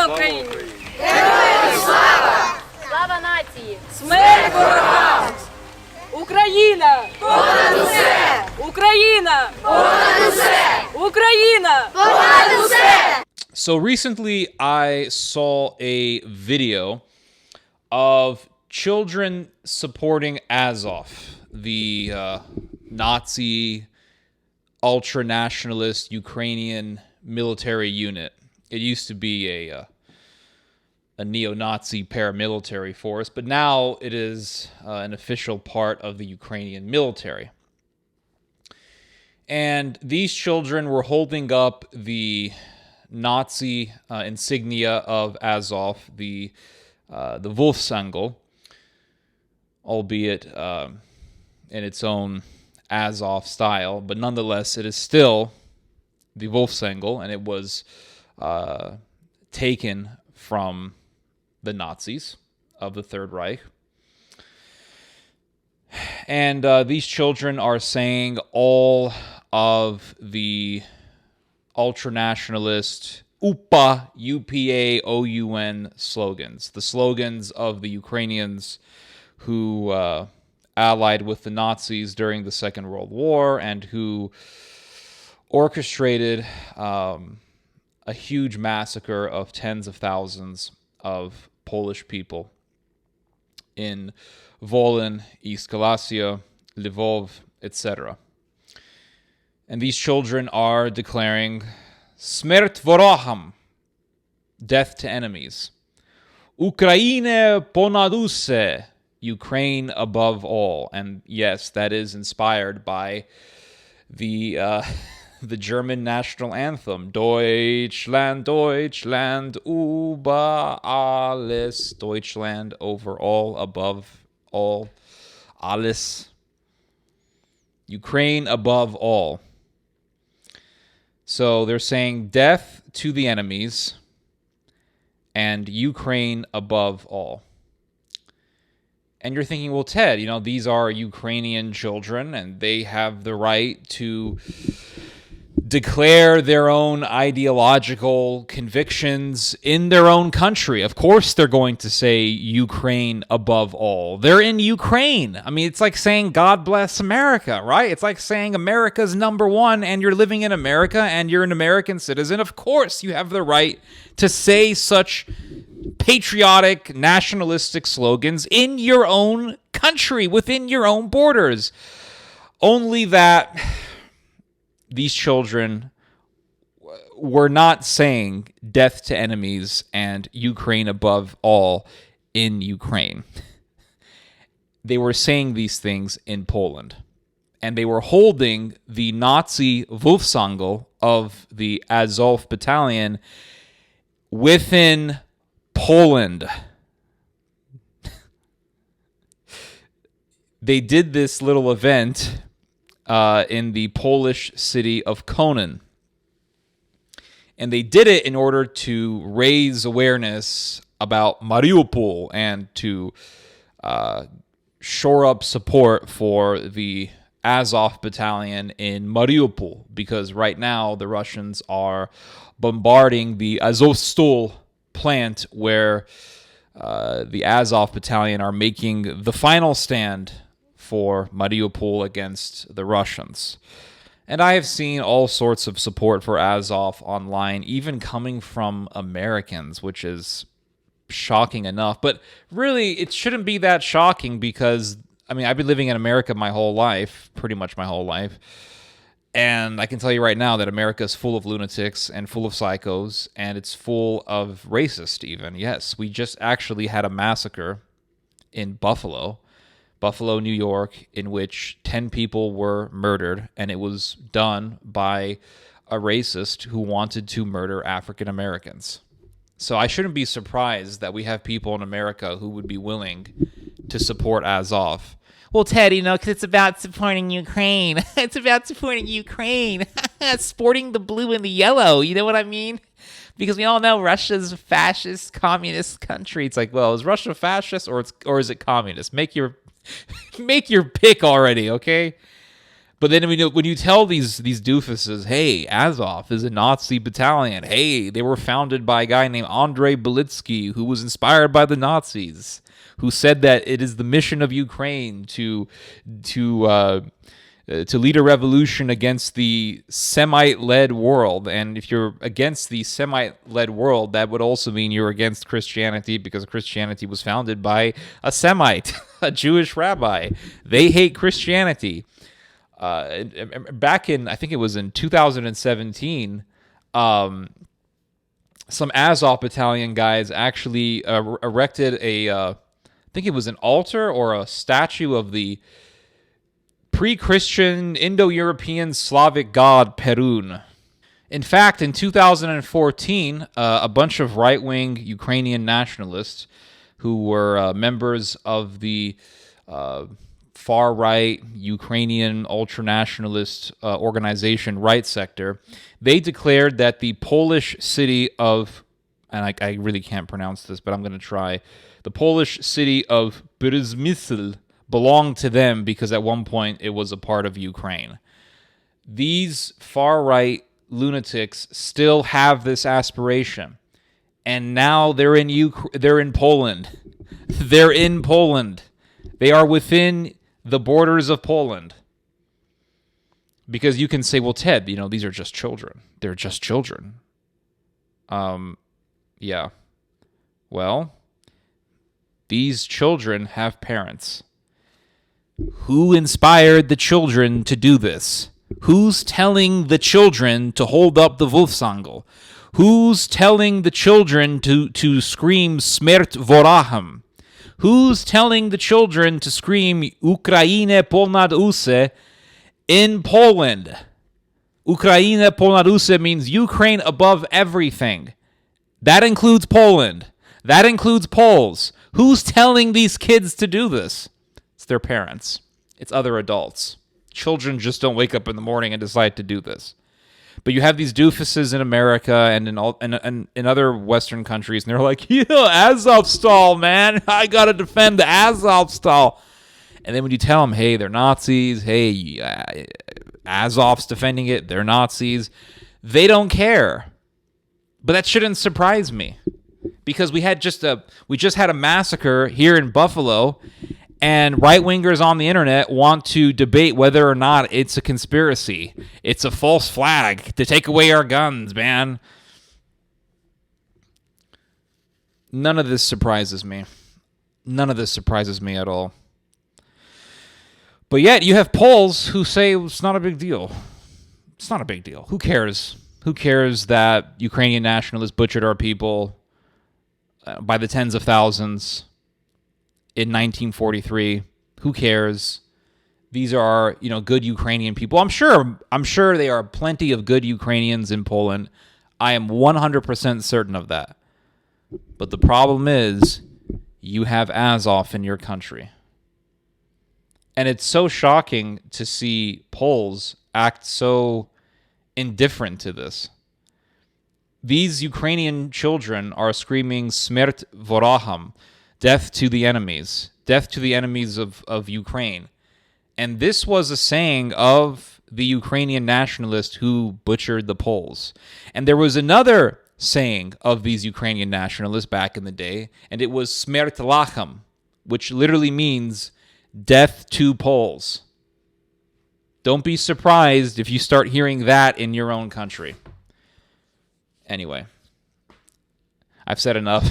Слава Україні! Героям слава! Слава нації! Смерть ворогам! Україна! Понад усе! Україна! Понад усе! Україна! Понад усе! So recently I saw a video of children supporting Azov, the Nazi ultra-nationalist Ukrainian military unit. It used to be a neo-Nazi paramilitary force, but now it is an official part of the Ukrainian military. And these children were holding up the Nazi insignia of Azov, the Wolfsangel, albeit in its own Azov style, but nonetheless it is still the Wolfsangel, and it was taken from the Nazis of the Third Reich. And these children are saying all of the ultranationalist UPA, UPA-OUN slogans, the slogans of the Ukrainians who allied with the Nazis during the Second World War and who orchestrated a huge massacre of tens of thousands of Polish people in Volyn, East Galicia, Lvov, etc. And these children are declaring Smert vorogam, death to enemies. Ukraine ponad usse, Ukraine above all. And yes, that is inspired by the German national anthem, Deutschland, Deutschland, über alles, Deutschland over all, above all, alles, Ukraine above all. So they're saying death to the enemies and Ukraine above all. And you're thinking, well, Ted, these are Ukrainian children and they have the right to declare their own ideological convictions in their own country. Of course they're going to say Ukraine above all. They're in Ukraine. I mean, it's like saying God bless America, right? It's like saying America's number one and you're living in America and you're an American citizen. Of course you have the right to say such patriotic, nationalistic slogans in your own country, within your own borders. Only that these children were not saying death to enemies and Ukraine above all in Ukraine. They were saying these things in Poland. And they were holding the Nazi Wolfsangel of the Azov battalion within Poland. They did this little event in the Polish city of Konin. And they did it in order to raise awareness about Mariupol and to shore up support for the Azov battalion in Mariupol, because right now the Russians are bombarding the Azovstal plant where the Azov battalion are making the final stand for Mariupol against the Russians. And I have seen all sorts of support for Azov online, even coming from Americans, which is shocking enough. But really, it shouldn't be that shocking because, I've been living in America my whole life, pretty much my whole life. And I can tell you right now that America is full of lunatics and full of psychos, and it's full of racists even. Yes, we just actually had a massacre in Buffalo, New York, in which 10 people were murdered, and it was done by a racist who wanted to murder African Americans. So I shouldn't be surprised that we have people in America who would be willing to support Azov. Well, Ted, because it's about supporting Ukraine. It's about supporting Ukraine. Sporting the blue and the yellow. You know what I mean? Because we all know Russia's a fascist, communist country. It's like, well, is Russia fascist or is it communist? Make your pick already, okay? But then when you tell these doofuses, hey, Azov is a Nazi battalion. Hey, they were founded by a guy named Andrei Belitsky, who was inspired by the Nazis, who said that it is the mission of Ukraine to lead a revolution against the Semite-led world. And if you're against the Semite-led world, that would also mean you're against Christianity, because Christianity was founded by a Semite, a Jewish rabbi. They hate Christianity. Back in, I think it was in 2017, some Azov battalion guys actually erected I think it was an altar or a statue of the pre-Christian Indo-European Slavic god Perun. In fact, in 2014, a bunch of right-wing Ukrainian nationalists who were members of the far-right Ukrainian ultranationalist organization Right Sector, they declared that the Polish city of, and I really can't pronounce this, but I'm going to try, the Polish city of Przemysl belonged to them because at one point it was a part of Ukraine. These far-right lunatics still have this aspiration, and now they're in Poland. They're in Poland. They are within the borders of Poland. Because you can say, well, Ted, these are just children. They're just children. Yeah. Well, these children have parents. Who inspired the children to do this? Who's telling the children to hold up the Wolfsangel? Who's telling the children to scream Smert Voraham? Who's telling the children to scream Ukraine ponad use in Poland? Ukraine ponad use means Ukraine above everything. That includes Poland. That includes Poles. Who's telling these kids to do this? It's their parents. It's other adults. Children just don't wake up in the morning and decide to do this. But you have these doofuses in America and in other Western countries, and they're like, yeah, Azovstal, man. I got to defend the Azovstal. And then when you tell them, hey, they're Nazis, hey, Azov's defending it, they're Nazis, they don't care. But that shouldn't surprise me, because we just had a massacre here in Buffalo, and right-wingers on the internet want to debate whether or not it's a conspiracy. It's a false flag to take away our guns, man. None of this surprises me. None of this surprises me at all. But yet you have Poles who say it's not a big deal. It's not a big deal. Who cares? Who cares that Ukrainian nationalists butchered our people by the tens of thousands in 1943? Who cares? These are, good Ukrainian people. I'm sure there are plenty of good Ukrainians in Poland. I am 100% certain of that. But the problem is, you have Azov in your country. And it's so shocking to see Poles act so indifferent to this. These Ukrainian children are screaming Smert Voraham, death to the enemies of Ukraine. And this was a saying of the Ukrainian nationalist who butchered the Poles. And there was another saying of these Ukrainian nationalists back in the day, and it was Smert Lachem, which literally means death to Poles. Don't be surprised if you start hearing that in your own country. Anyway, I've said enough.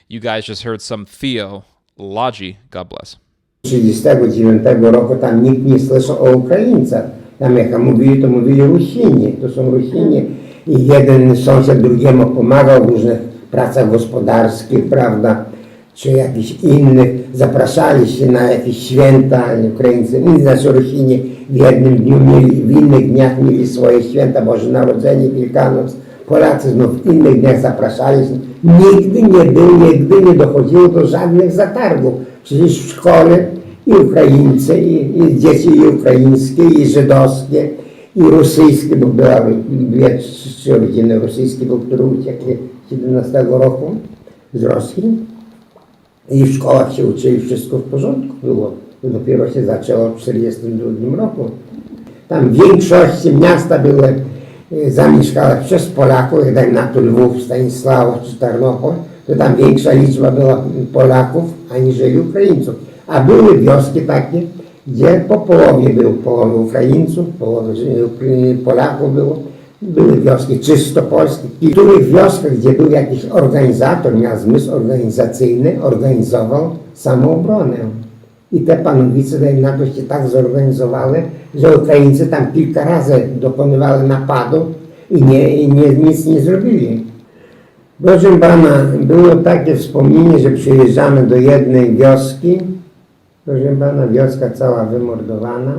You guys just heard some theology. God bless. 1939 roku tam nikt nie słyszał o Ukraińcach. Tam jak mówili, to mówili Rusini. To są Rusini. I jeden sąsiad drugiemu pomagał w różnych pracach gospodarskich, prawda, czy jakichś innych. Zapraszali się na jakieś święta Ukraińcy. Znaczy Rusini w jednym dniu mieli, w innych dniach mieli swoje święta, Boże Narodzenie, Wielkanoc. Polacy znów w innych dniach zapraszali się. Nigdy nie dochodziło do żadnych zatargów. Przecież w szkole i Ukraińcy, i dzieci i ukraińskie, i żydowskie, i rosyjskie, bo były trzy rodziny rosyjskie, bo które uciekły 17 roku z Rosji. I w szkołach się uczyli, wszystko w porządku było. To dopiero się zaczęło w 1942 roku. Tam w większości miasta były zamieszkane przez Polaków, jak dajmy na to Lwów, Stanisław czy Tarnopol, to tam większa liczba była Polaków aniżeli Ukraińców. A były wioski takie, gdzie po połowie było połowy Ukraińców, połowy Polaków było. Były wioski czysto polskie. I w których wioskach, gdzie był jakiś organizator, miał zmysł organizacyjny, organizował samoobronę. I te panowice, dajmy na to, się tak zorganizowały, że Ukraińcy tam kilka razy dokonywali napadu i nic nie zrobili. Proszę pana, było takie wspomnienie, że przyjeżdżamy do jednej wioski. Proszę pana, wioska cała wymordowana.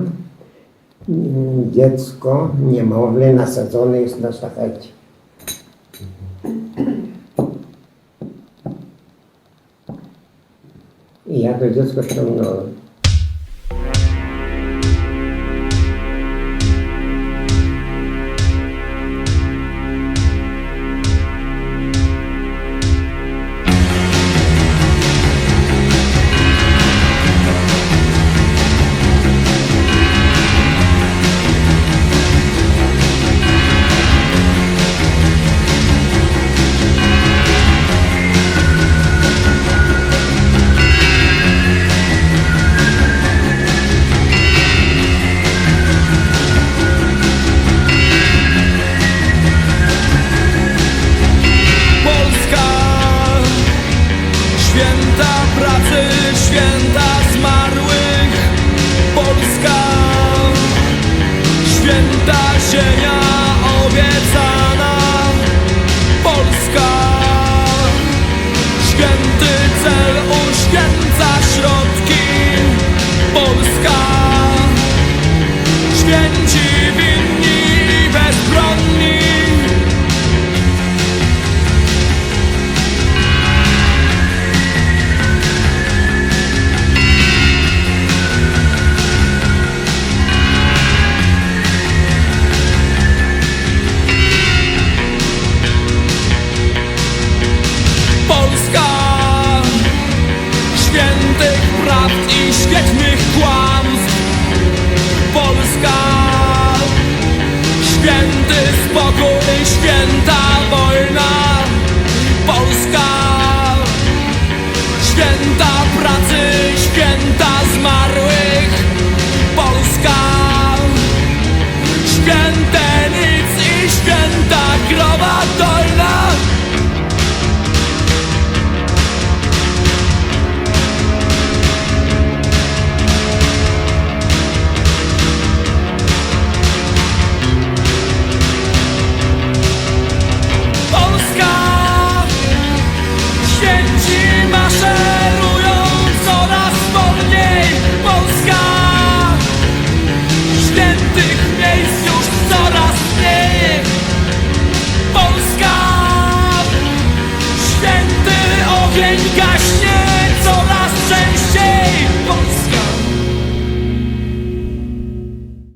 Dziecko, niemowlę nasadzone jest na sztachecie. I ja to dziecko ściągnąłem. Święta zmarłych, Polska, święta ziemia obiecana, Polska, święty cel uświęca środki, Polska, święci winni i bezbronni. Świętych prawd i świetnych kłamstw, Polska, święty spokój, święta wolność.